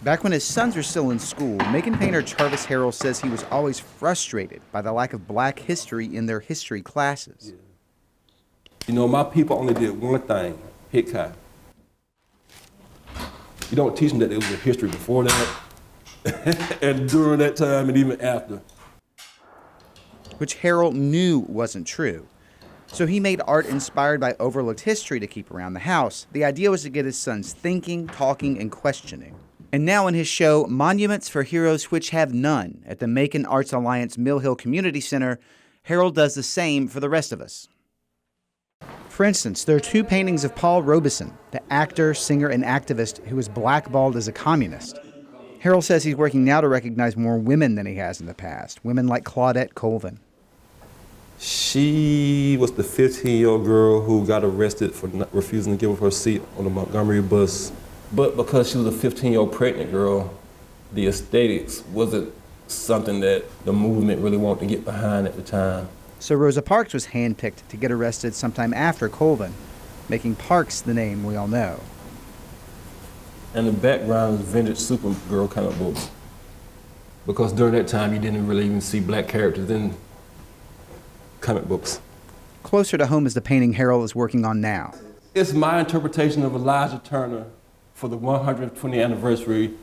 Back when his sons were still in school, Macon painter Charvis Harrell says he was always frustrated by the lack of black history in their history classes. You know, my people only did one thing, hit Kai. You don't teach them that there was a history before that, and during that time, and even after. Which Harrell knew wasn't true. So he made art inspired by overlooked history to keep around the house. The idea was to get his sons thinking, talking, and questioning. And now in his show, Monuments for Heroes Which Have None, at the Macon Arts Alliance Mill Hill Community Center, Harrell does the same for the rest of us. For instance, there are two paintings of Paul Robeson, the actor, singer, and activist who was blackballed as a communist. Harrell says he's working now to recognize more women than he has in the past, women like Claudette Colvin. She was the 15-year-old girl who got arrested for refusing to give up her seat on the Montgomery bus. But because she was a 15-year-old pregnant girl, the aesthetics wasn't something that the movement really wanted to get behind at the time. So Rosa Parks was handpicked to get arrested sometime after Colvin, making Parks the name we all know. And the background is vintage Supergirl comic books. Because during that time, you didn't really even see black characters in comic books. Closer to home is the painting Harrell is working on now. It's my interpretation of Elijah Turner for the 120th anniversary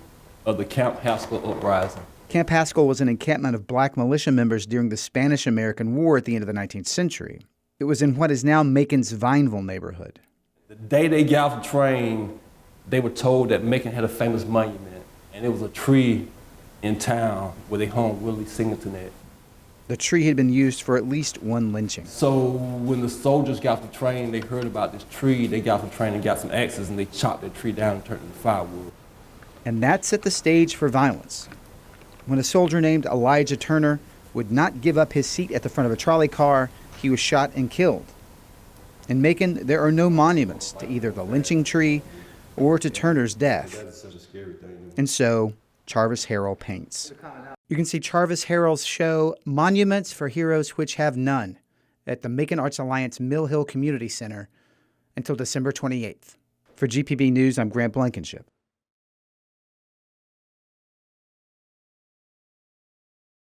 of the Camp Haskell uprising. Camp Haskell was an encampment of black militia members during the Spanish-American War at the end of the 19th century. It was in what is now Macon's Vineville neighborhood. The day they got off the train, they were told that Macon had a famous monument, and it was a tree in town where they hung Willie Singleton at. The tree had been used for at least one lynching. So when the soldiers got off the train, they heard about this tree, they got off the train and got some axes, and they chopped the tree down and turned it into firewood. And that set the stage for violence. When a soldier named Elijah Turner would not give up his seat at the front of a trolley car, he was shot and killed. In Macon, there are no monuments to either the lynching tree or to Turner's death. And so, Charvis Harrell paints. You can see Charvis Harrell's show, Monuments for Heroes Which Have None, at the Macon Arts Alliance Mill Hill Community Center until December 28th. For GPB News, I'm Grant Blankenship.